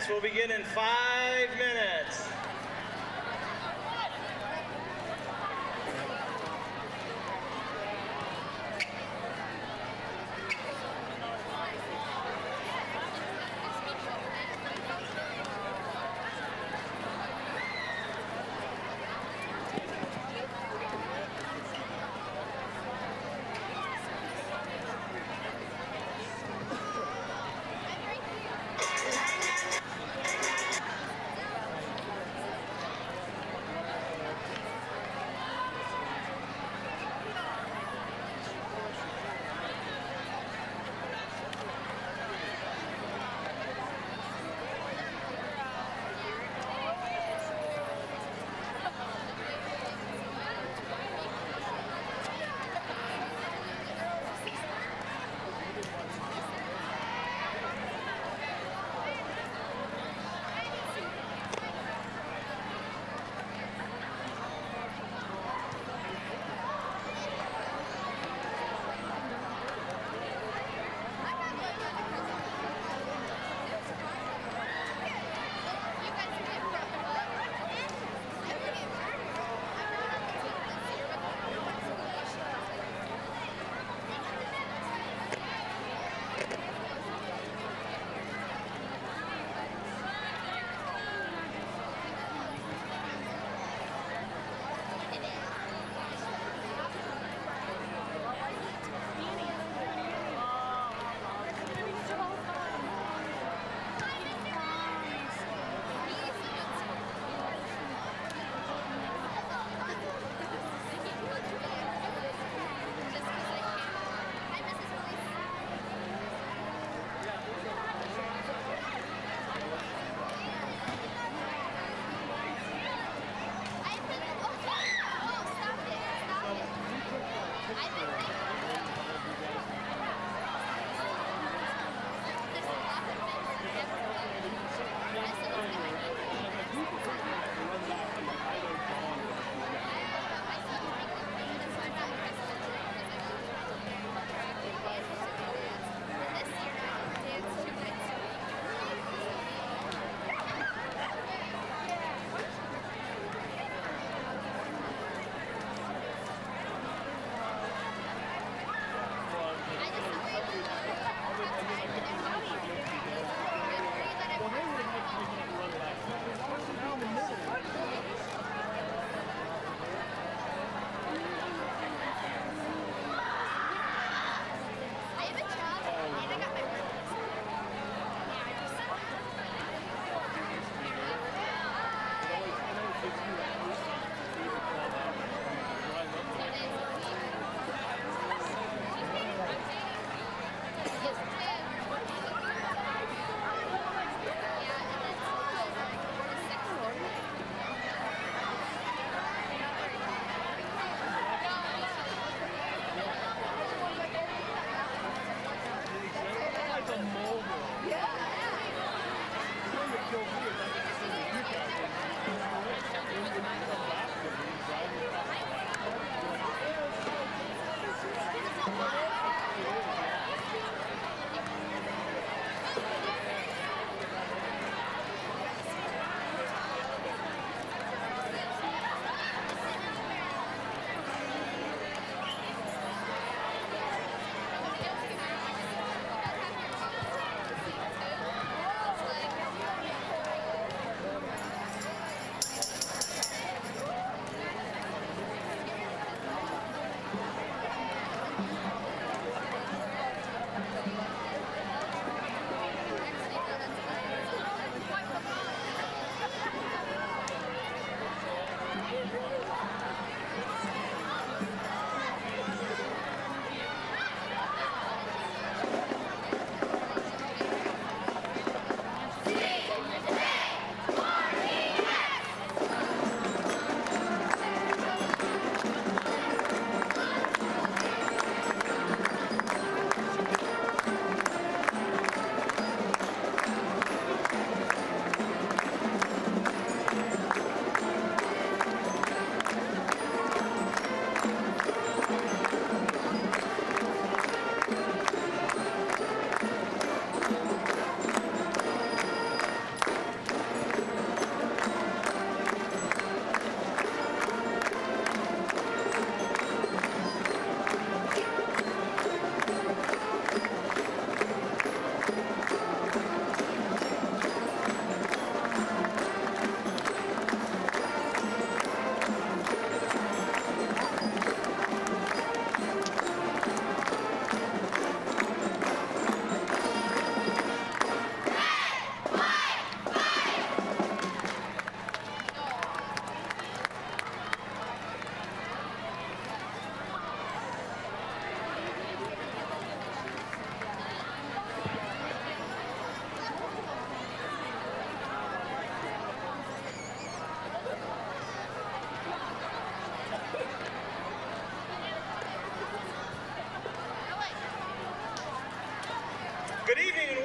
minutes. We'll begin in 5 minutes.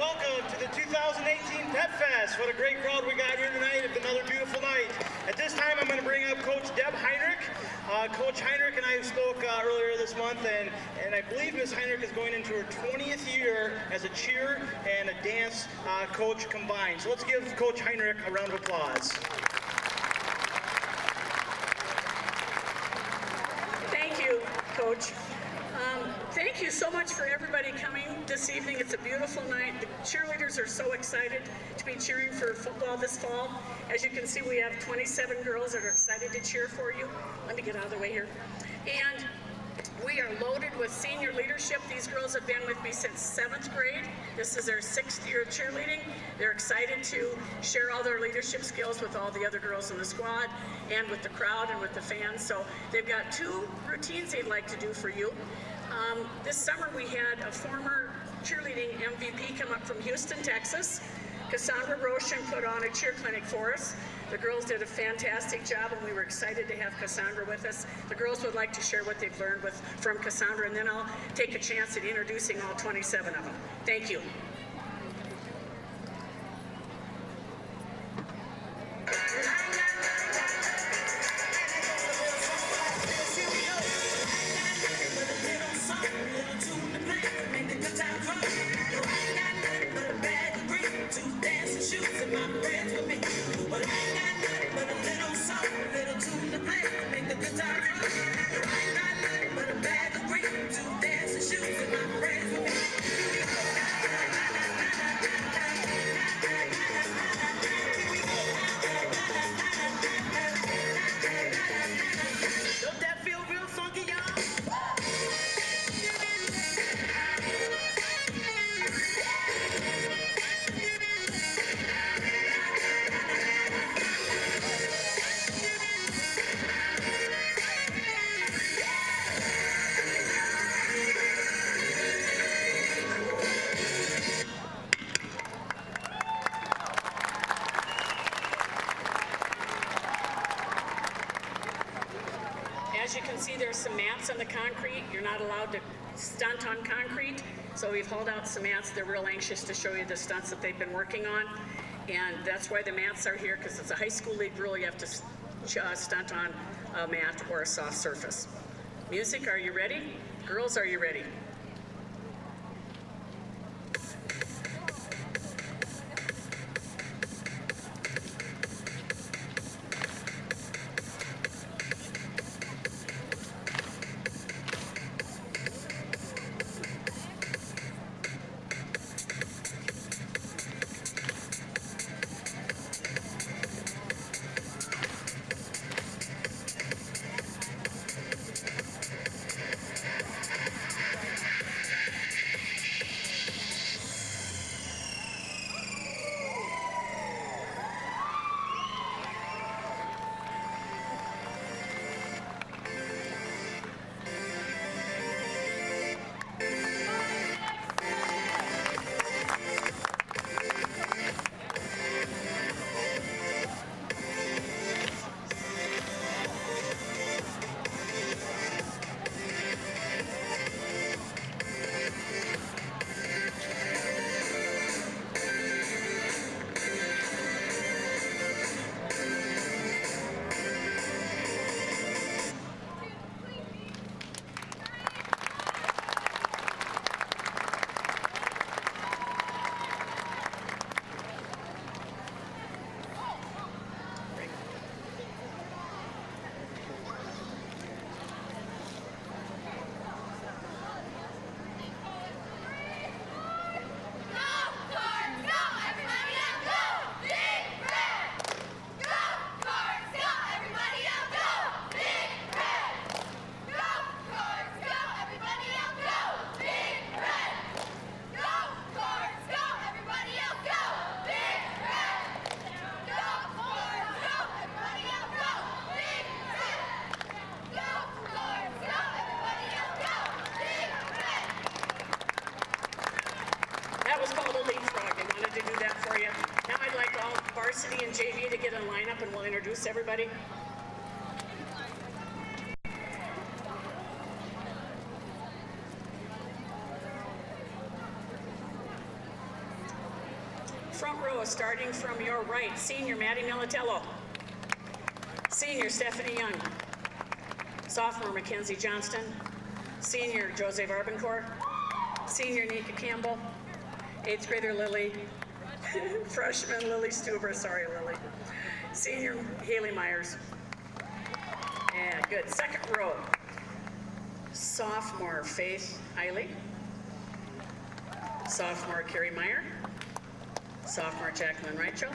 welcome to the 2018 Pep Fest. What a great crowd we got here tonight. It's another beautiful night. At this time, I'm going to bring up Coach Deb Heinrich. Coach Heinrich and I spoke earlier this month, and I believe Ms. Heinrich is going into her 20th year as a cheer and a dance coach combined. So let's give Coach Heinrich a round of applause. Thank you, Coach. Thank you so much for everybody coming this evening. It's a beautiful night. The cheerleaders are so excited to be cheering for football this fall. As you can see, we have 27 girls that are excited to cheer for you. Let me get out of the way here. And we are loaded with senior leadership. These girls have been with me since 7th grade. This is their 6th year of cheerleading. They're excited to share all their leadership skills with all the other girls in the squad and with the crowd and with the fans. So they've got 2 routines they'd like to do for you. This summer we had a former cheerleading MVP come up from Houston, Texas. Cassandra Roshan put on a cheer clinic for us. The girls did a fantastic job, and we were excited to have Cassandra with us. The girls would like to share what they've learned from Cassandra, and then I'll take a chance at introducing all 27 of them. Thank you. As you can see, there's some mats on the concrete. You're not allowed to stunt on concrete, so we've hauled out some mats. They're real anxious to show you the stunts that they've been working on, and that's why the mats are here, because it's a high school league rule. You have to stunt on a mat or a soft surface. Music, are you ready? Girls, are you ready? Varsity and JV to get in lineup, and we'll introduce everybody. row, starting from your right, senior Maddie Militello, senior Stephanie Young, sophomore Mackenzie Johnston, senior Jose Varbancourt, senior Nika Campbell, 8th grader Lily, freshman Lily Stuber, sorry Lily, senior Haley Myers. And good, second row, sophomore Faith Eiley, sophomore Carrie Meyer, sophomore Jacqueline Reichel,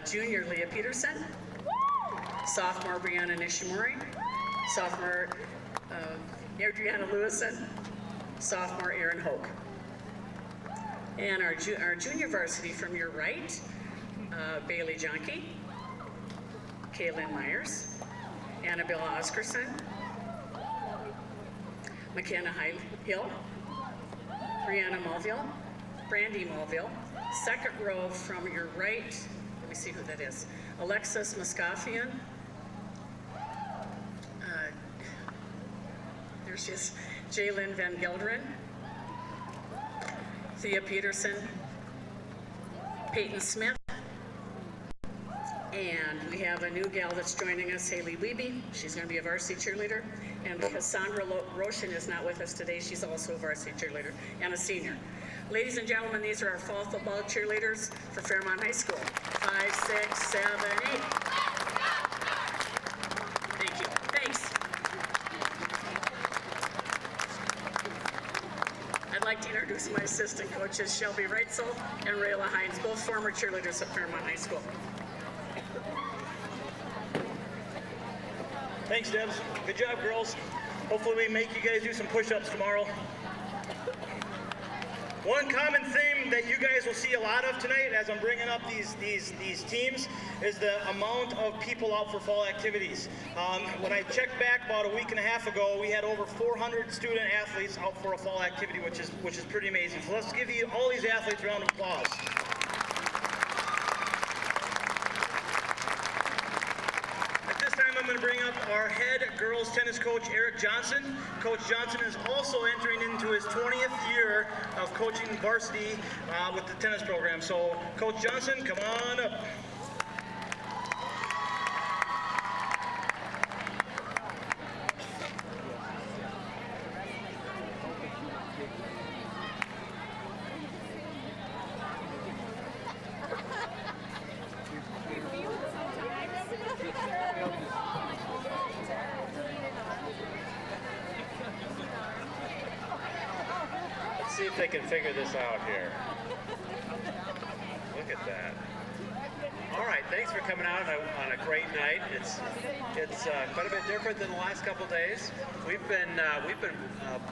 junior Leah Peterson, sophomore Brianna Nishimori, sophomore Adriana Lewison, sophomore Erin Hoke. And our junior varsity from your right, Bailey Jonke, Kaylin Myers, Annabella Oscarson, McKenna Hill, Brianna Mulville, Brandy Mulville. Second row from your right, let me see who that is, Alexis Muscafian. There she is, Jaylyn Van Gelderen, Thea Peterson, Peyton Smith, and we have a new gal that's joining us, Haley Wiebe. She's going to be a varsity cheerleader. And because Sandra Roshan is not with us today, she's also a varsity cheerleader and a senior. Ladies and gentlemen, these are our fall football cheerleaders for Fairmont High School. 5, 6, 7, 8. Thank you. Thanks. I'd like to introduce my assistant coaches, Shelby Reitzel and Rayla Hines, both former cheerleaders at Fairmont High School. Thanks, Debs. Good job, girls. Hopefully we make you guys do some push-ups tomorrow. One common theme that you guys will see a lot of tonight as I'm bringing up these teams is the amount of people out for fall activities. When I checked back about a week and a half ago, we had over 400 student athletes out for a fall activity, which is pretty amazing. So let's give you all these athletes a round of applause. I'm going to bring up our head girls tennis coach, Eric Johnson. Coach Johnson is also entering into his 20th year of coaching varsity with the tennis program. So, Coach Johnson, come on up. See if they can figure this out here. Look at that. All right, thanks for coming out on a great night. It's quite a bit different than the last couple days. We've been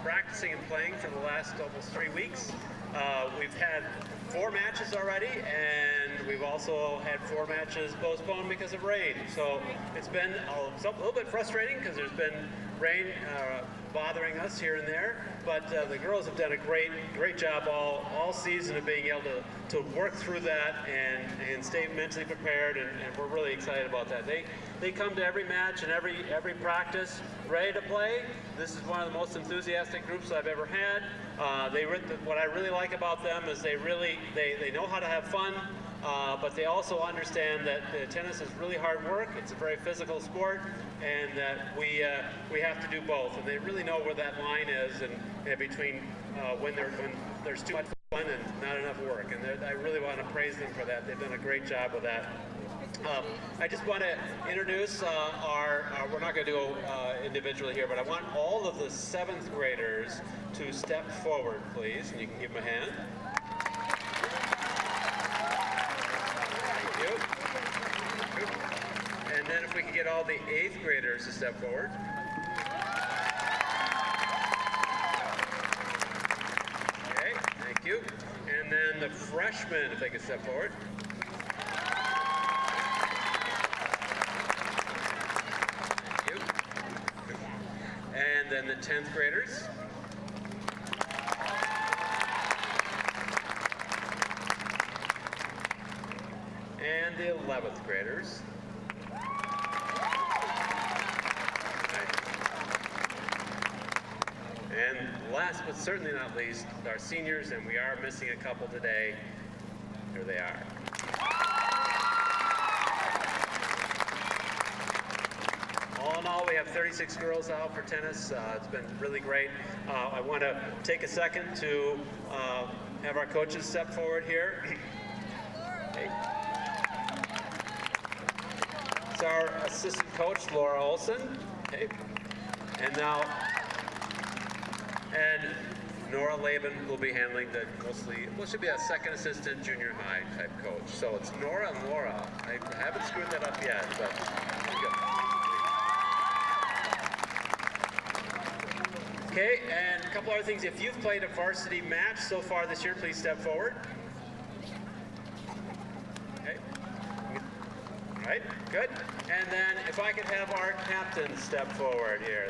practicing and playing for the last almost 3 weeks. We've had 4 matches already, and we've also had 4 matches postponed because of rain. So it's been a little bit frustrating because there's been rain bothering us here and there, but the girls have done a great job all season of being able to work through that and stay mentally prepared, and we're really excited about that. They come to every match and every practice ready to play. This is one of the most enthusiastic groups I've ever had. What I really like about them is they know how to have fun, but they also understand that tennis is really hard work. It's a very physical sport, and that we have to do both. And they really know where that line is, and between when there's too much fun and not enough work. And I really want to praise them for that. They've done a great job with that. I just want to introduce we're not going to do individually here, but I want all of the 7th graders to step forward, please, and you can give them a hand. Thank you. And then if we could get all the 8th graders to step forward. Okay, thank you. And then the freshmen, if they could step forward. And then the 10th graders. And the 11th graders. And last but certainly not least, our seniors, and we are missing a couple today. Here they are. All in all, we have 36 girls out for tennis. It's been really great. I want to take a second to have our coaches step forward here. Hey. It's our assistant coach, Laura Olson. Hey. And now, Nora Laban will be handling the should be a second assistant junior high type coach. So it's Nora and Laura. I haven't screwed that up yet, but there you go. Okay, and a couple other things. If you've played a varsity match so far this year, please step forward. Okay. All right, good. And then if I could have our captain step forward here.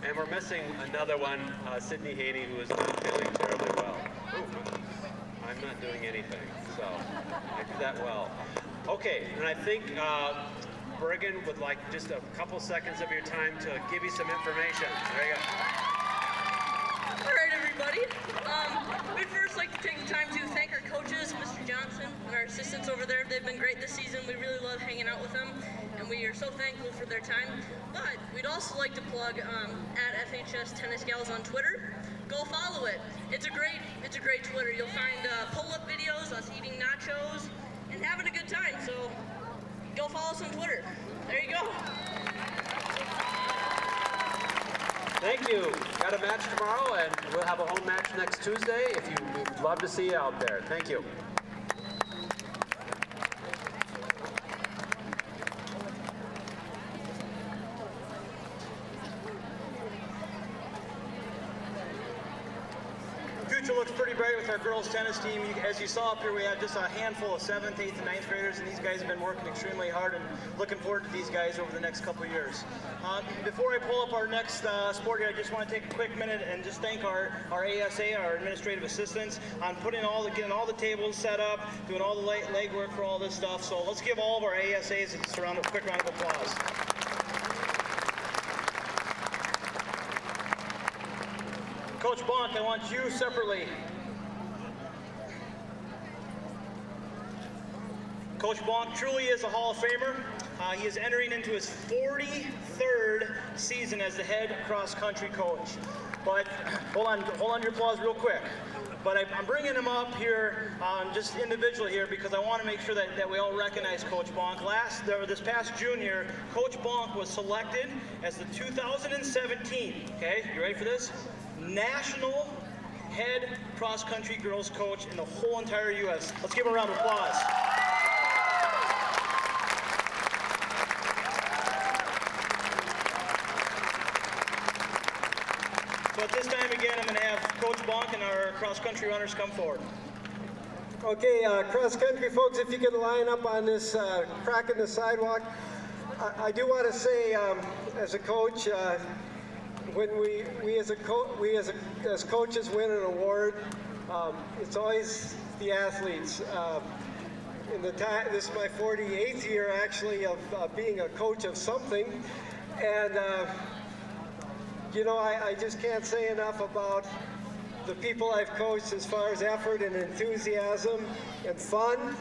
And we're missing another one, Sydney Haney, who is not feeling terribly well. Ooh, I'm not doing anything, so I do that well. Okay, and I think Bergen would like just a couple seconds of your time to give you some information. There you go. All right, everybody. We'd first like to take the time to thank our coaches, Mr. Johnson, and our assistants over there. They've been great this season. We really love hanging out with them, and we are so thankful for their time. But we'd also like to plug at FHS Tennis Gals on Twitter. Go follow it. It's a great Twitter. You'll find pull-up videos, us eating nachos, and having a good time. So go follow us on Twitter. There you go. Thank you. Got a match tomorrow, and we'll have a home match next Tuesday. We'd love to see you out there. Thank you. Future looks pretty bright with our girls tennis team. As you saw up here, we had just a handful of 7th, 8th, and 9th graders, and these guys have been working extremely hard, and looking forward to these guys over the next couple of years. Before I pull up our next sport here, I just want to take a quick minute and just thank our ASA, our administrative assistants, on getting all the tables set up, doing all the leg work for all this stuff. So let's give all of our ASAs a quick round of applause. Coach Bonk, I want you separately. Coach Bonk truly is a Hall of Famer. He is entering into his 43rd season as the head cross-country coach. But hold on your applause real quick. But I'm bringing him up here, just individually here, because I want to make sure that we all recognize Coach Bonk. This past June year, Coach Bonk was selected as the 2017, okay, you ready for this? National head cross-country girls coach in the whole entire U.S. Let's give him a round of applause. So at this time again, I'm going to have Coach Bonk and our cross-country runners come forward. Okay, cross-country folks, if you could line up on this crack in the sidewalk. I do want to say, as a coach, when we as coaches win an award, it's always the athletes. This is my 48th year actually of being a coach of something, and you know, I just can't say enough about the people I've coached as far as effort and enthusiasm and fun,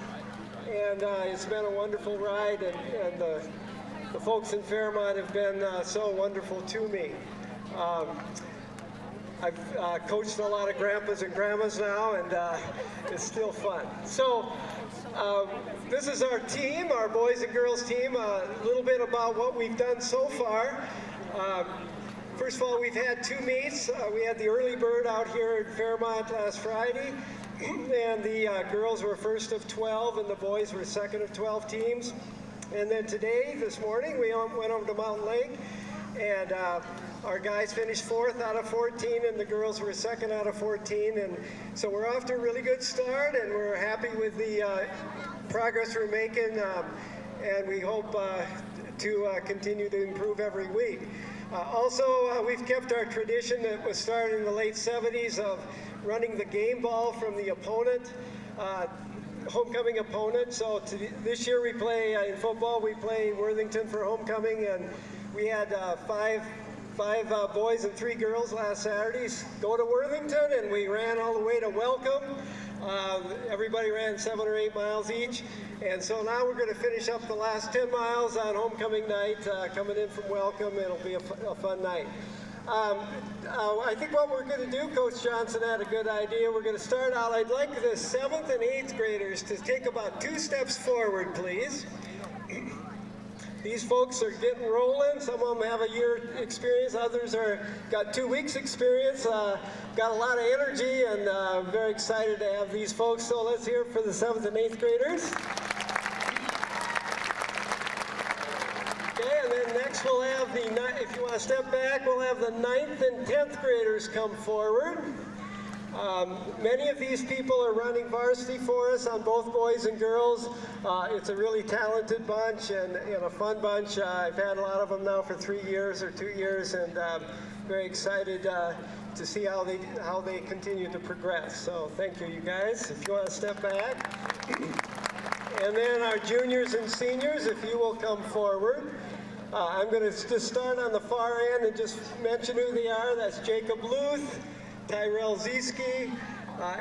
and it's been a wonderful ride, and the folks in Fairmont have been so wonderful to me. I've coached a lot of grandpas and grandmas now, and it's still fun. So this is our team, our boys and girls team. A little bit about what we've done so far. First of all, we've had 2 meets. We had the early bird out here in Fairmont last Friday, and the girls were first of 12 and the boys were second of 12 teams. And then today, this morning, we went over to Mountain Lake, and our guys finished 4th out of 14, and the girls were 2nd out of 14. And so we're off to a really good start, and we're happy with the progress we're making, and we hope to continue to improve every week. Also, we've kept our tradition that was started in the late 70s of running the game ball from the opponent, homecoming opponent. So this year we play, in football, we play Worthington for homecoming, and we had 5 5 boys and 3 girls last Saturday go to Worthington, and we ran all the way to Welcome. Everybody ran 7 or 8 miles each, and so now we're going to finish up the last 10 miles on homecoming night, coming in from Welcome. It'll be a fun night. I think what we're going to do, Coach Johnson had a good idea. We're going to start out. I'd like the 7th and 8th graders to take about 2 steps forward, please. These folks are getting rolling. Some of them have a year experience. Others got 2 weeks experience. Got a lot of energy, and very excited to have these folks. So let's hear it for the 7th and 8th graders. Okay, and then next we'll have if you want to step back, we'll have the 9th and 10th graders come forward. Many of these people are running varsity for us on both boys and girls. It's a really talented bunch and a fun bunch. I've had a lot of them now for 3 years or 2 years, and very excited to see how they continue to progress. So thank you, you guys. If you want to step back. And then our juniors and seniors, if you will come forward. I'm going to just start on the far end and just mention who they are. That's Jacob Luth, Tyrell Zieski,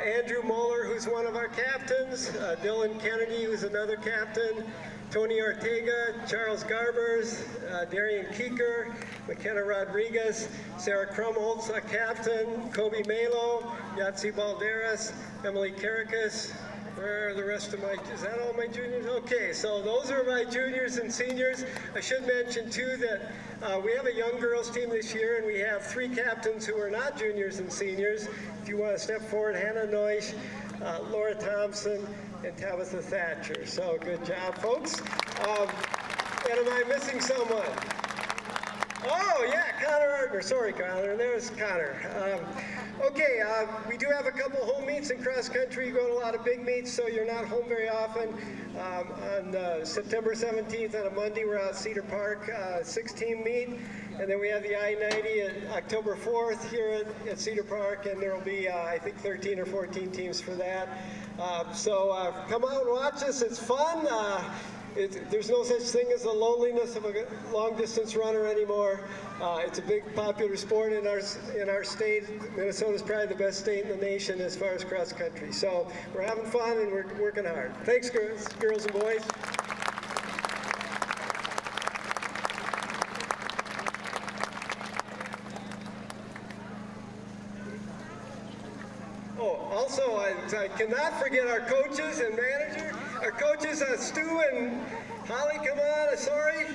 Andrew Moeller, who's one of our captains, Dylan Kennedy, who's another captain, Tony Ortega, Charles Garbers, Darian Keeker, McKenna Rodriguez, Sarah Krumholtz, a captain, Kobe Malo, Yahtzee Balderas, Emily Karakas. Where are the rest of is that all my juniors? Okay, so those are my juniors and seniors. I should mention too that we have a young girls team this year, and we have 3 captains who are not juniors and seniors. If you want to step forward, Hannah Noish, Laura Thompson, and Tabitha Thatcher. So good job, folks. And am I missing someone? Oh yeah, Connor Ardner. Sorry, Connor. There's Connor. Okay, we do have a couple home meets in cross country. You go to a lot of big meets, so you're not home very often. On September 17th on a Monday, we're out at Cedar Park, 6-team meet. And then we have the I-90 at October 4th here at Cedar Park, and there will be, I think, 13 or 14 teams for that. So come out and watch us. It's fun. There's no such thing as the loneliness of a long-distance runner anymore. It's a big popular sport in our state. Minnesota's probably the best state in the nation as far as cross country. So we're having fun and we're working hard. Thanks, girls and boys. Oh, also, I cannot forget our coaches and manager. Our coaches, Stu and Holly, come on, sorry.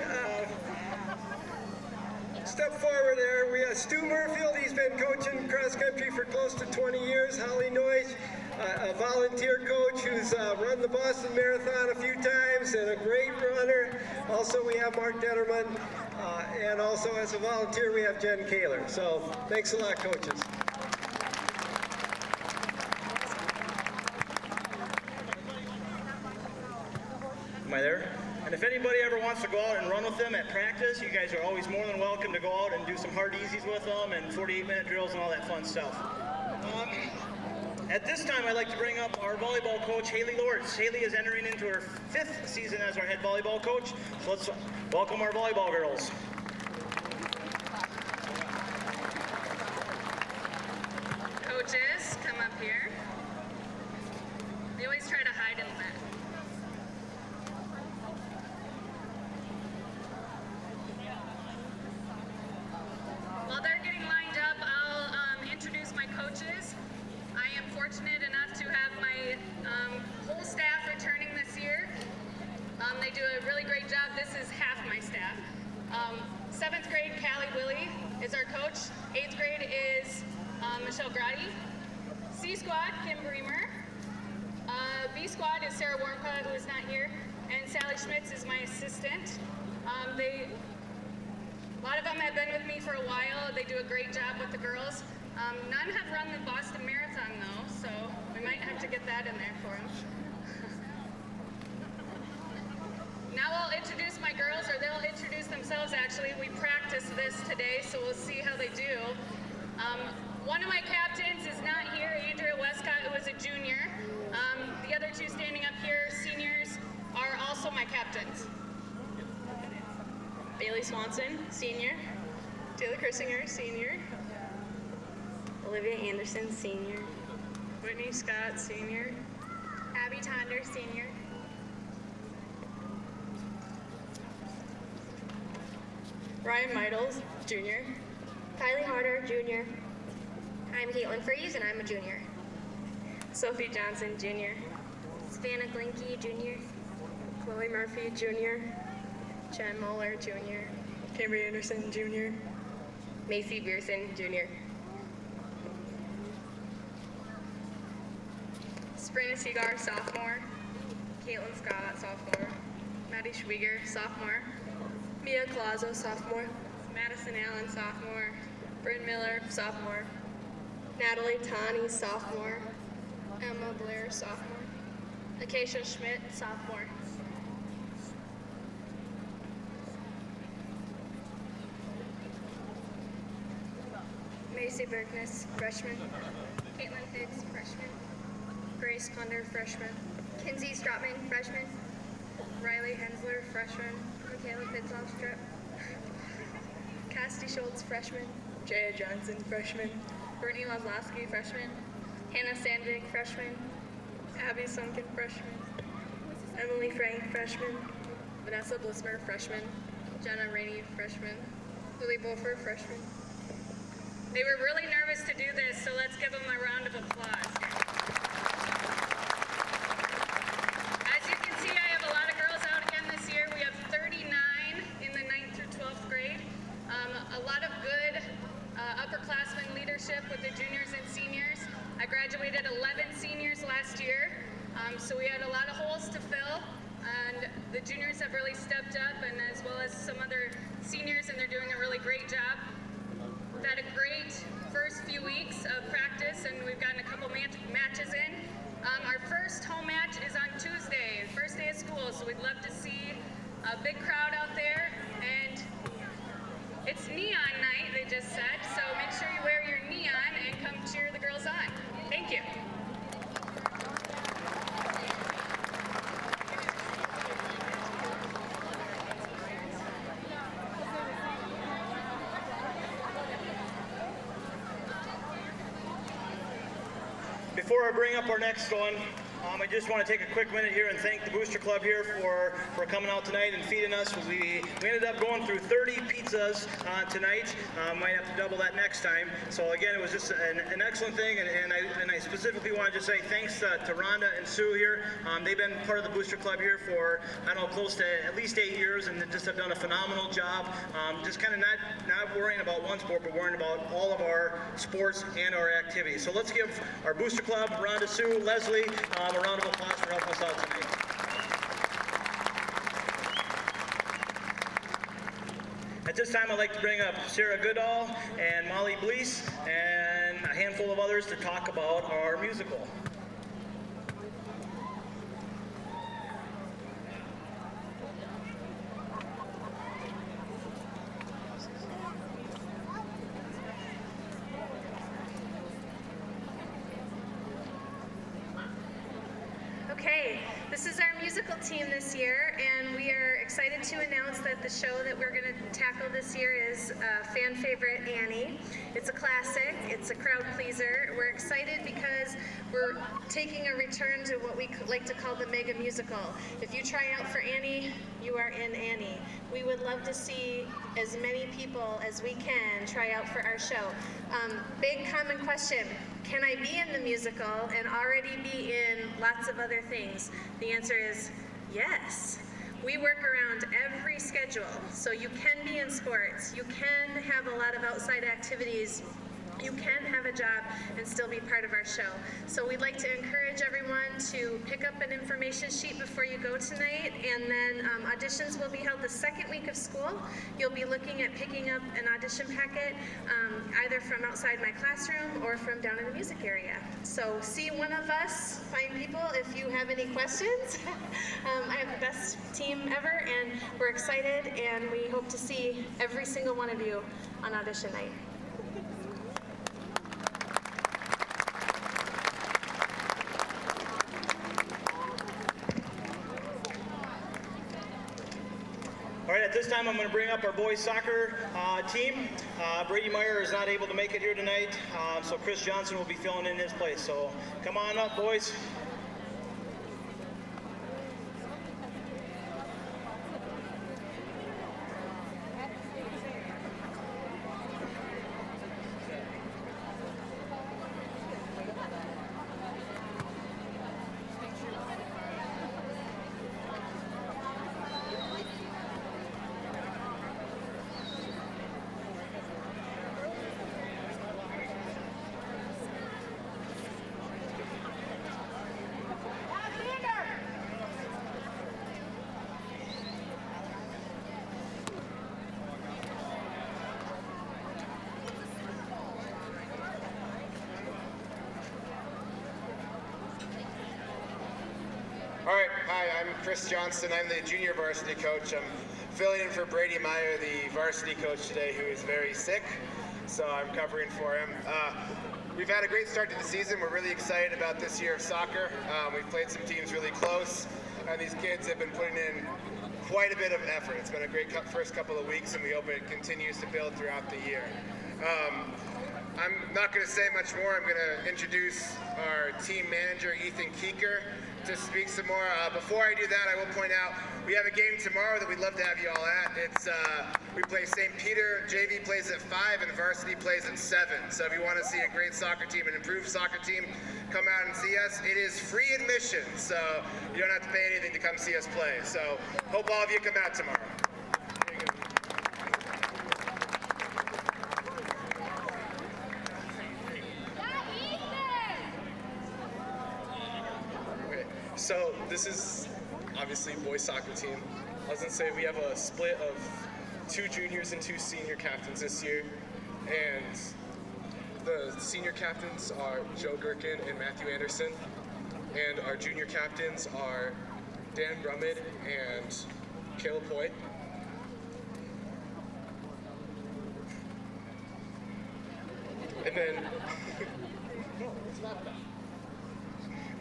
Step forward there. We have Stu Murfield. He's been coaching cross country for close to 20 years. Holly Noyes, a volunteer coach who's run the Boston Marathon a few times and a great runner. Also, we have Mark Detterman. And also, as a volunteer, we have Jen Kaler. So thanks a lot, coaches. Am I there? And if anybody ever wants to go out and run with them at practice, you guys are always more than welcome to go out and do some hard easies with them and 48-minute drills and all that fun stuff. At this time, I'd like to bring up our volleyball coach, Haley Lords. Haley is entering into her 5th season as our head volleyball coach. So let's welcome our volleyball girls. Coaches, come up here. They always try to hide in the back. While they're getting lined up, I'll introduce my coaches. I am fortunate enough to have my whole staff returning this year. They do a really great job. This is half my staff. 7th grade, Callie Willie is our coach. 8th grade is Michelle Grady. C squad, Kim Bremer. B squad is Sarah Warmka, who is not here. And Sally Schmitz is my assistant. A lot of them have been with me for a while. They do a great job with the girls. None have run the Boston Marathon though, so we might have to get that in there for them. Now I'll introduce my girls, or they'll introduce themselves actually. We practiced this today, so we'll see how they do. One of my captains is not here, Andrea Westcott, who is a junior. The other 2 standing up here, seniors, are also my captains. Bailey Swanson, senior. Taylor Chrissinger, senior. Olivia Anderson, senior. Whitney Scott, senior. Abby Tonder, senior. Ryan Meidels, junior. Kylie Harder, junior. I'm Caitlin Freeze, and I'm a junior. Sophie Johnson, junior. Savannah Glinke, junior. Chloe Murphy, junior. Jen Moeller, junior. Cambry Anderson, junior. Macy Beerson, junior. Sabrina Seagar, sophomore. Caitlin Scott, sophomore. Maddie Schwieger, sophomore. Mia Colazo, sophomore. Madison Allen, sophomore. Bryn Miller, sophomore. Natalie Tani, sophomore. Emma Blair, sophomore. Acacia Schmidt, sophomore. Macy Berkness, freshman. Caitlin Higgs, freshman. Grace Kunder, freshman. Kinsey Strotman, freshman. Riley Hensler, freshman. Michaela Pitzoff-Strip. Cassidy Schultz, freshman. Jaya Johnson, freshman. Brittany Laszlowski, freshman. Hannah Sandvig, freshman. Abby Sunken, freshman. Emily Frank, freshman. Vanessa Blismer, freshman. Jenna Rainey, freshman. Lily Beaufort, freshman. They were really nervous to do this, so let's give them a round of applause. As you can see, I have a lot of girls out again this year. We have 39 in the 9th through 12th grade. A lot of good upperclassmen leadership with the juniors and seniors. I graduated 11 seniors last year, so we had a lot of holes to fill, and the juniors have really stepped up, and as well as some other seniors, and they're doing a really great job. We've had a great first few weeks of practice, and we've gotten a couple matches in. Our first home match is on Tuesday, first day of school, so we'd love to see a big crowd out there. And it's neon night, they just said, so make sure you wear your neon and come cheer the girls on. Thank you. Before I bring up our next one, I just want to take a quick minute here and thank the Booster Club here for coming out tonight and feeding us. We ended up going through 30 pizzas tonight. Might have to double that next time. So again, it was just an excellent thing, and I specifically want to just say thanks to Rhonda and Sue here. They've been part of the Booster Club here for, I don't know, close to at least 8 years, and they just have done a phenomenal job. Just kind of not worrying about one sport, but worrying about all of our sports and our activities. So let's give our Booster Club, Rhonda, Sue, Leslie, a round of applause for helping us out tonight. At this time, I'd like to bring up Sarah Goodall and Molly Bleese and a handful of others to talk about our musical. Okay, this is our musical team this year, and we are excited to announce that the show that we're going to tackle this year is fan favorite Annie. It's a classic, it's a crowd pleaser. We're excited because we're taking a return to what we like to call the mega musical. If you try out for Annie, you are in Annie. We would love to see as many people as we can try out for our show. Big common question. Can I be in the musical and already be in lots of other things? The answer is yes. We work around every schedule, so you can be in sports, you can have a lot of outside activities, you can have a job and still be part of our show. So we'd like to encourage everyone to pick up an information sheet before you go tonight, and then auditions will be held the second week of school. You'll be looking at picking up an audition packet either from outside my classroom or from down in the music area. So see one of us, find people if you have any questions. I have the best team ever, and we're excited, and we hope to see every single one of you on audition night. All right, at this time I'm going to bring up our boys soccer team. Brady Meyer is not able to make it here tonight, so Chris Johnson will be filling in his place. So come on up, boys. All right, hi, I'm Chris Johnston. I'm the junior varsity coach. I'm filling in for Brady Meyer, the varsity coach today, who is very sick, so I'm covering for him. We've had a great start to the season. We're really excited about this year of soccer. We've played some teams really close, and these kids have been putting in quite a bit of effort. It's been a great first couple of weeks, and we hope it continues to build throughout the year. I'm not going to say much more. I'm going to introduce our team manager, Ethan Keeker, to speak some more. Before I do that, I will point out we have a game tomorrow that we'd love to have you all at. It's we play St. Peter. JV plays at 5 and varsity plays at 7. So if you want to see a great soccer team, an improved soccer team, come out and see us. It is free admission, so you don't have to pay anything to come see us play. So hope all of you come out tomorrow. So this is obviously boys soccer team. I was gonna say we have a split of 2 juniors and 2 senior captains this year, and the senior captains are Joe Gherkin and Matthew Anderson, and our junior captains are Dan Brummett and Caleb Hoyt. And then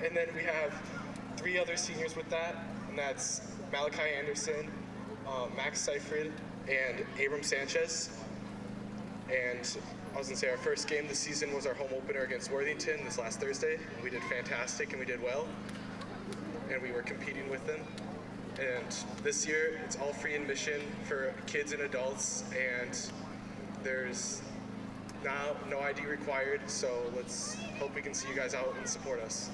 and then we have 3 other seniors with that, and that's Malachi Anderson, Max Seifrid, and Abram Sanchez. And I was gonna say our first game this season was our home opener against Worthington this last Thursday. We did fantastic and we did well, and we were competing with them. And this year it's all free admission for kids and adults, and there's now no ID required, so let's hope we can see you guys out and support us.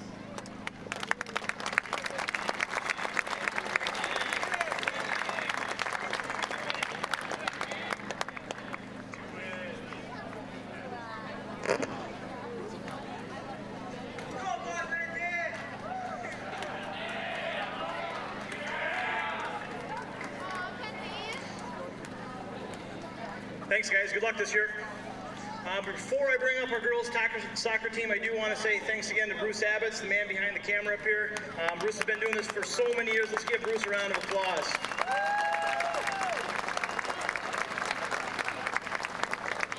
Thanks, guys. Good luck this year. Before I bring up our girls soccer team, I do want to say thanks again to Bruce Abbott, the man behind the camera up here. Bruce has been doing this for so many years. Let's give Bruce a round of applause.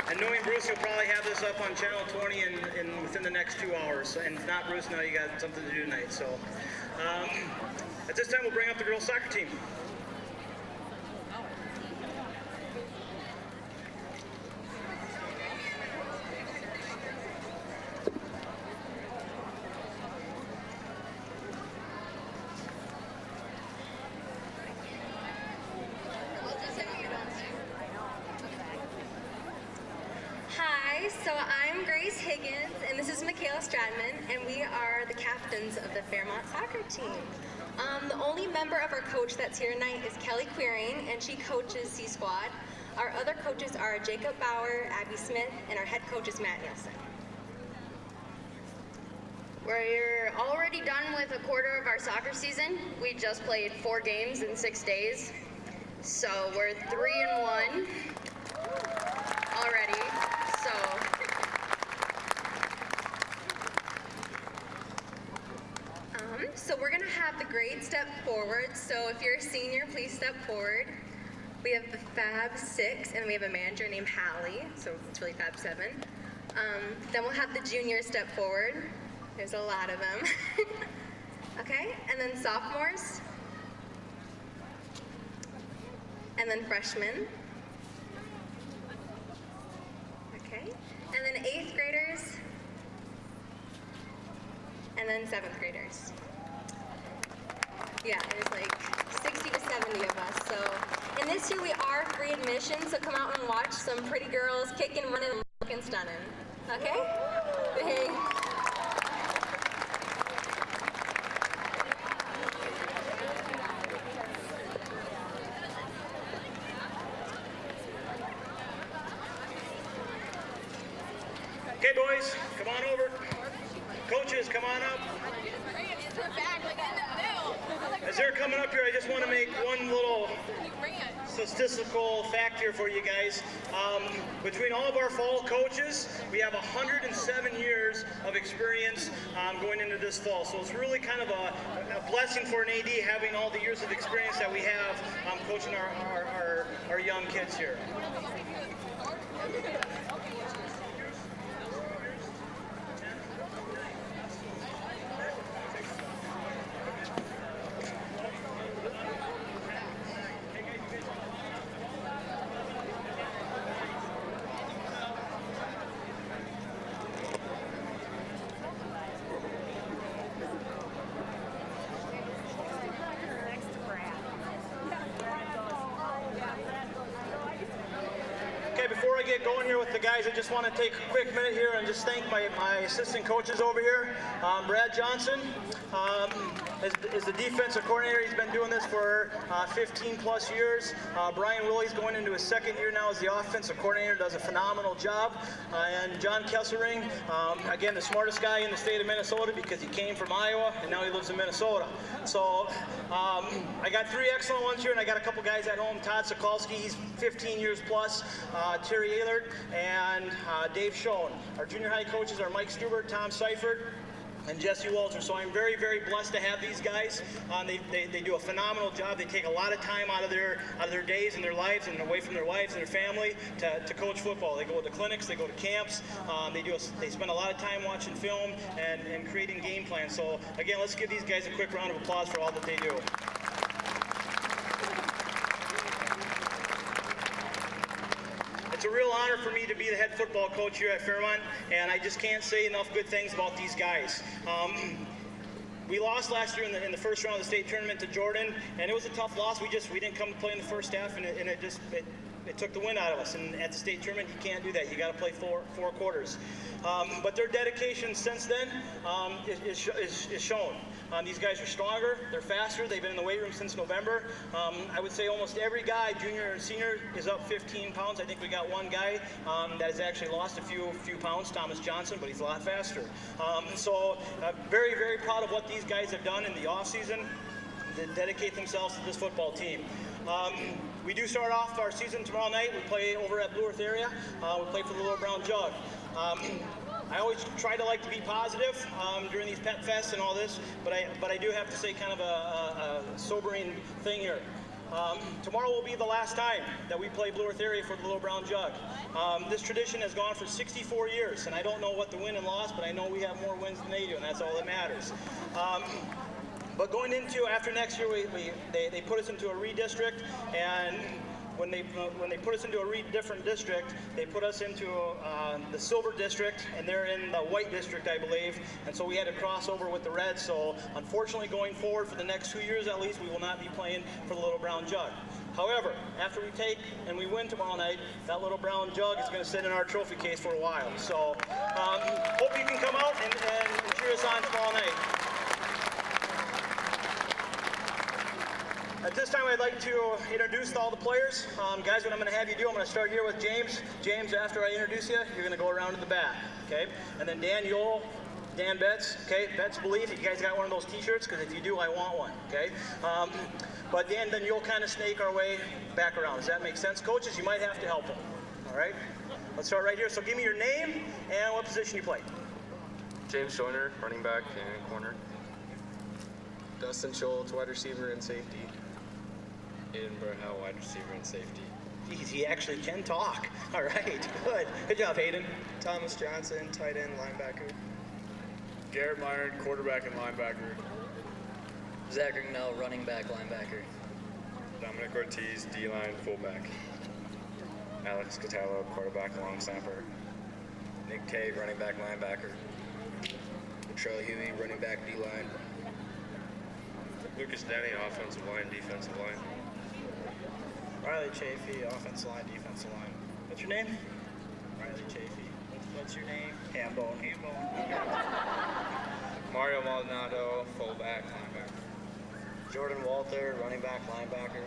And knowing Bruce, you'll probably have this up on Channel 20 within the next 2 hours. And if not, Bruce, now you got something to do tonight. So at this time, we'll bring up the girls soccer team. So I'm Grace Higgins, and this is Michaela Stradman, and we are the captains of the Fairmont soccer team. The only member of our coach that's here tonight is Kelly Queering, and she coaches C Squad. Our other coaches are Jacob Bauer, Abby Smith, and our head coach is Matt Nielsen. We're already done with a quarter of our soccer season. We just played 4 games in 6 days. So we're 3-1 already. So we're gonna have the grades step forward. So if you're a senior, please step forward. We have the Fab 6, and we have a manager named Hallie, so it's really Fab 7. Then we'll have the juniors step forward. There's a lot of them. Okay, and then sophomores. and then freshmen. Okay, and then 8th graders, and then 7th graders. Yeah, there's like 60 to 70 of us. So, and this year we are free admission, so come out and watch some pretty girls kicking, running, and looking stunning. Okay? Hey. Okay, boys, come on over. Coaches, come on up. As they're coming up here, I just want to make one little statistical fact here for you guys. Between all of our fall coaches, we have 107 years of experience going into this fall. So it's really kind of a blessing for an AD having all the years of experience that we have coaching our young kids here. Before I get going here with the guys, I just want to take a quick minute here and just thank my assistant coaches over here. Brad Johnson is the defensive coordinator. He's been doing this for 15 plus years. Brian Willie's going into his 2nd year now as the offensive coordinator, does a phenomenal job. And John Kessering, again, the smartest guy in the state of Minnesota because he came from Iowa and now he lives in Minnesota. So I got 3 excellent ones here, and I got a couple guys at home. Todd Sokolsky, he's 15 years plus. Terry Ehlert and Dave Schoen. Our junior high coaches are Mike Stubert, Tom Seifert, and Jesse Walter. So I'm very, very blessed to have these guys. They do a phenomenal job. They take a lot of time out of their days and their lives and away from their wives and their family to coach football. They go to clinics, they go to camps. They spend a lot of time watching film and creating game plans. So again, let's give these guys a quick round of applause for all that they do. It's a real honor for me to be the head football coach here at Fairmont, and I just can't say enough good things about these guys. We lost last year in the first round of the state tournament to Jordan, and it was a tough loss. We didn't come to play in the first half, and it took the wind out of us. And at the state tournament, you can't do that. You got to play four quarters. But their dedication since then is shown. These guys are stronger, they're faster, they've been in the weight room since November. I would say almost every guy, junior and senior, is up 15 pounds. I think we got one guy that has actually lost a few pounds, Thomas Johnson, but he's a lot faster. So very, very proud of what these guys have done in the offseason to dedicate themselves to this football team. We do start off our season tomorrow night. We play over at Blue Earth area. We play for the Little Brown Jug. I always try to be positive during these Pep Fests and all this, but I do have to say kind of a sobering thing here. Tomorrow will be the last time that we play Blue Earth area for the Little Brown Jug. This tradition has gone for 64 years, and I don't know what the win and loss, but I know we have more wins than they do, and that's all that matters. But going into after next year, they put us into a redistrict, and when they put us into a different district, they put us into the silver district, and they're in the white district, I believe. And so we had to cross over with the Reds. So unfortunately, going forward for the next 2 years at least, we will not be playing for the Little Brown Jug. However, after we take and we win tomorrow night, that Little Brown Jug is going to sit in our trophy case for a while. So hope you can come out and cheer us on tomorrow night. At this time, I'd like to introduce all the players. Guys, what I'm going to have you do, I'm going to start here with James. James, after I introduce you, you're going to go around to the back, okay? And then Dan Yule, Dan Betts, okay? Betts Believe, you guys got one of those t-shirts? Because if you do, I want one, okay? But Dan, then you'll kind of snake our way back around. Does that make sense? Coaches, you might have to help them, all right? Let's start right here. So give me your name and what position you play. James Joyner, running back and corner. Dustin Schultz, wide receiver and safety. Aiden Burhow, wide receiver and safety. Geez, he actually can talk. All right, good. Good job, Aiden. Thomas Johnson, tight end, linebacker. Garrett Myron, quarterback and linebacker. Zach Ringnell, running back, linebacker. Dominic Ortiz, D-line, fullback. Alex Catallo, quarterback, long snapper. Nick Tate, running back, linebacker. Latrell Huey, running back, D-line. Lucas Denny, offensive line, defensive line. Riley Chafee, offensive line, defensive line. What's your name? Riley Chafee. What's your name? Hambone. Mario Maldonado, fullback, linebacker. Jordan Walter, running back, linebacker.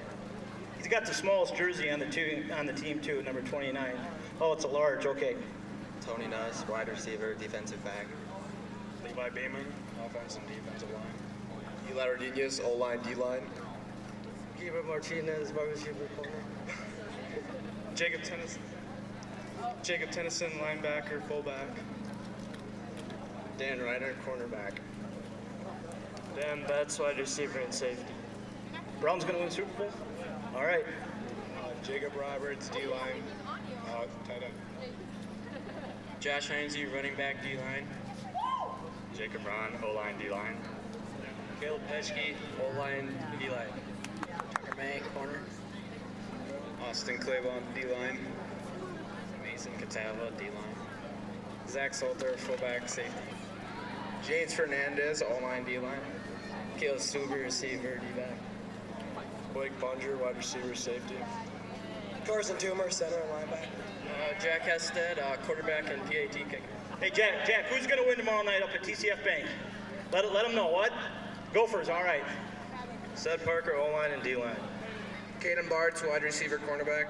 He's got the smallest jersey on the team too, number 29. Oh, it's a large. Okay. Tony Nuss, wide receiver, defensive back. Levi Beeman, offensive and defensive line. Eli Rodriguez, O-line, D-line. Gabriel Martinez, wide receiver, corner. Jacob Tennyson, linebacker, fullback. Dan Reiner, cornerback. Dan Betts, wide receiver and safety. Browns gonna win Super Bowl? All right. Jacob Roberts, D-line, tight end. Josh Heinze, running back, D-line. Jacob Ron, O-line, D-line. Caleb Peschke, O-line, D-line. Tucker May, corner. Austin Claiborne, D-line. Mason Catawba, D-line. Zach Salter, fullback, safety. James Fernandez, O-line, D-line. Caleb Stuber, receiver, D-back. Blake Bunger, wide receiver, safety. Carson Toomer, center and linebacker. Jack Hested, quarterback and PAT kicker. Hey, Jack, who's going to win tomorrow night up at TCF Bank? Let them know. What? Gophers, all right. Seth Parker, O-line and D-line. Caden Bartz, wide receiver, cornerback.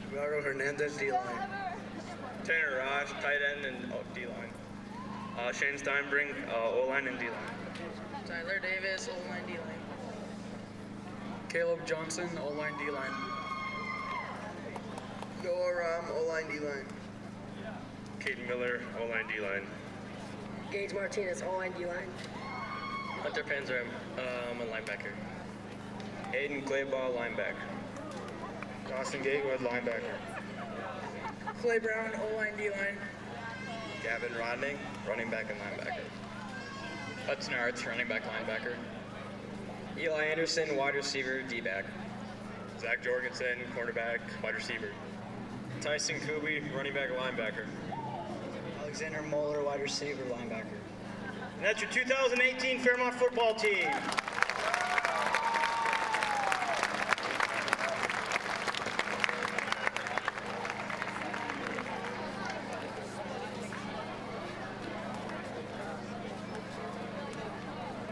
Eduardo Hernandez, D-line. Tanner Raj, tight end and D-line. Shane Steinbrink, O-line and D-line. Tyler Davis, O-line, D-line. Caleb Johnson, O-line, D-line. Noah Ram, O-line, D-line. Caden Miller, O-line, D-line. Gage Martinez, O-line, D-line. Hunter Panzer, a linebacker. Aiden Claybaugh, linebacker. Dawson Gatewood, linebacker. Clay Brown, O-line, D-line. Gavin Rodney, running back and linebacker. Hudson Arts, running back, linebacker. Eli Anderson, wide receiver, D-back. Zach Jorgensen, cornerback, wide receiver. Tyson Kuby, running back, linebacker. Alexander Moeller, wide receiver, linebacker. And that's your 2018 Fairmont football team.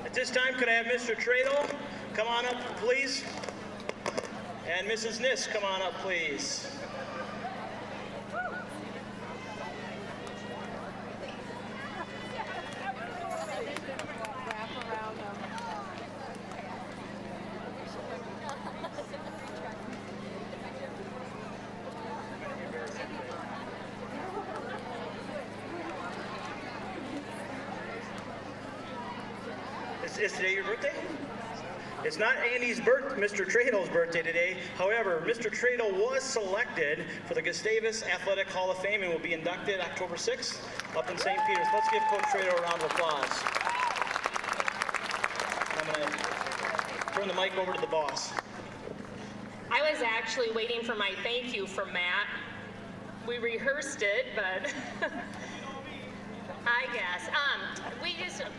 At this time, could I have Mr. Tradle come on up, please? And Mrs. Niss, come on up, please. Is today your birthday? It's not Mr. Tradle's birthday today. However, Mr. Tradle was selected for the Gustavus Athletic Hall of Fame and will be inducted October 6th up in St. Peter's. Let's give Coach Tradle a round of applause. I'm going to turn the mic over to the boss. I was actually waiting for my thank you from Matt. We rehearsed it, but I guess.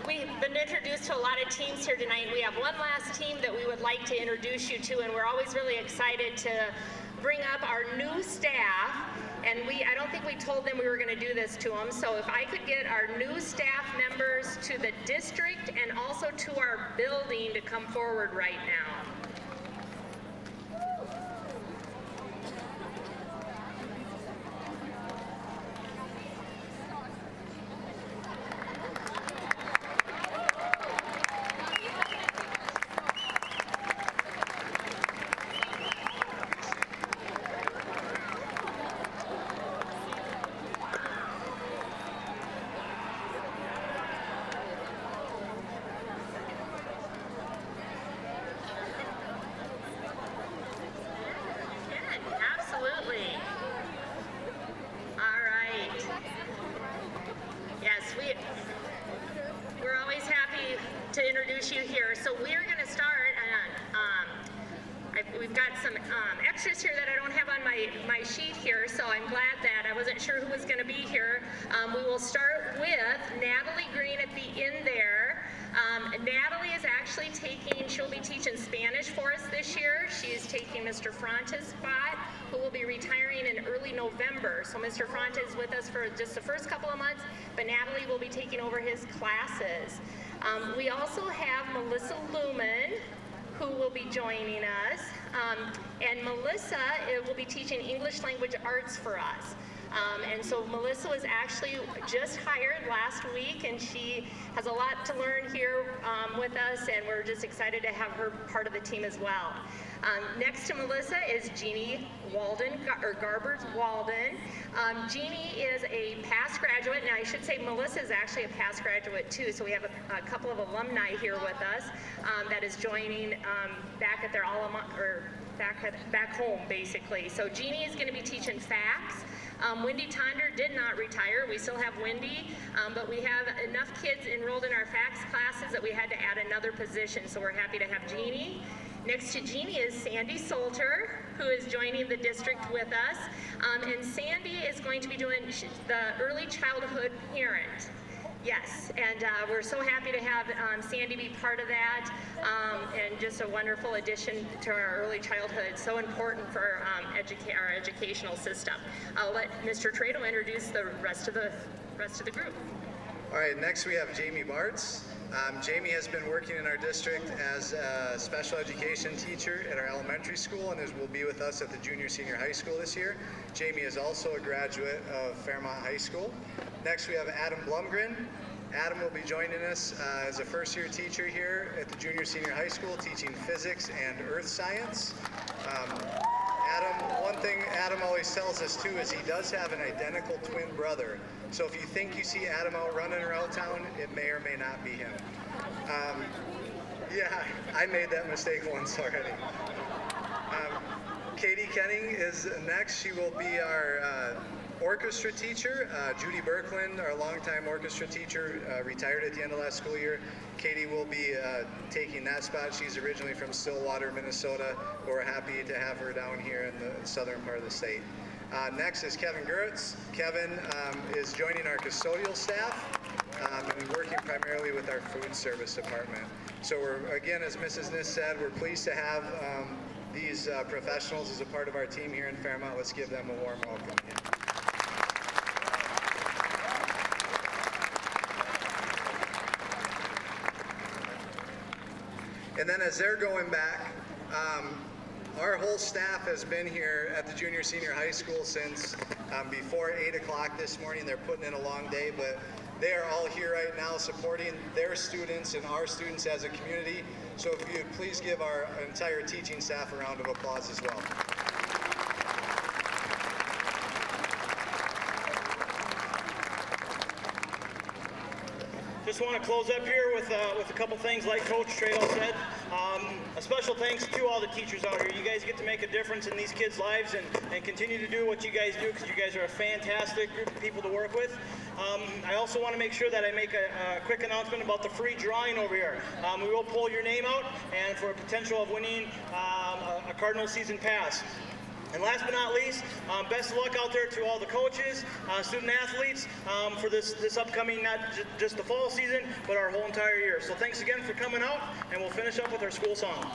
We've been introduced to a lot of teams here tonight. We have one last team that we would like to introduce you to, and we're always really excited to bring up our new staff. And I don't think we told them we were going to do this to them. So if I could get our new staff members to the district and also to our building to come forward right now. extras here that I don't have on my sheet here, so I'm glad that. I wasn't sure who was going to be here. We will start with Natalie Green at the end there. Natalie is actually she'll be teaching Spanish for us this year. She is taking Mr. Fronte's spot, who will be retiring in early November. So Mr. Fronte is with us for just the first couple of months, but Natalie will be taking over his classes. We also have Melissa Lumen, who will be joining us. And Melissa will be teaching English language arts for us. And so Melissa was actually just hired last week, and she has a lot to learn here with us, and we're just excited to have her part of the team as well. Next to Melissa is Jeannie Walden, or Garbers Walden. Jeannie is a past graduate. Now I should say Melissa is actually a past graduate too, so we have a couple of alumni here with us that is joining back at their back home basically. So Jeannie is going to be teaching FACS. Wendy Tonder did not retire. We still have Wendy, but we have enough kids enrolled in our FACS classes that we had to add another position, so we're happy to have Jeannie. Next to Jeannie is Sandy Solter, who is joining the district with us. And Sandy is going to be doing the early childhood parent. Yes, and we're so happy to have Sandy be part of that, and just a wonderful addition to our early childhood, so important for our educational system. I'll let Mr. Trado introduce the rest of the group. All right, next we have Jamie Bartz. Jamie has been working in our district as a special education teacher at our elementary school and will be with us at the junior senior high school this year. Jamie is also a graduate of Fairmont High School. Next we have Adam Blumgren. Adam will be joining us as a first-year teacher here at the junior senior high school, teaching physics and earth science. One thing Adam always tells us too is he does have an identical twin brother. So if you think you see Adam out running around town, it may or may not be him. Yeah, I made that mistake once already. Katie Kenning is next. She will be our orchestra teacher. Judy Berkland, our longtime orchestra teacher, retired at the end of last school year. Katie will be taking that spot. She's originally from Stillwater, Minnesota. We're happy to have her down here in the southern part of the state. Next is Kevin Gertz. Kevin is joining our custodial staff and working primarily with our food service department. So we're, again, as Mrs. Niss said, we're pleased to have these professionals as a part of our team here in Fairmont. Let's give them a warm welcome. And then as they're going back, our whole staff has been here at the junior senior high school since before 8 o'clock this morning. They're putting in a long day, but they are all here right now supporting their students and our students as a community. So if you would please give our entire teaching staff a round of applause as well. Just want to close up here with a couple things like Coach Trado said. A special thanks to all the teachers out here. You guys get to make a difference in these kids' lives and continue to do what you guys do, because you guys are a fantastic group of people to work with. I also want to make sure that I make a quick announcement about the free drawing over here. We will pull your name out and for a potential of winning a Cardinal season pass. And last but not least, best of luck out there to all the coaches, student athletes for this upcoming, not just the fall season, but our whole entire year. So thanks again for coming out, and we'll finish up with our school song.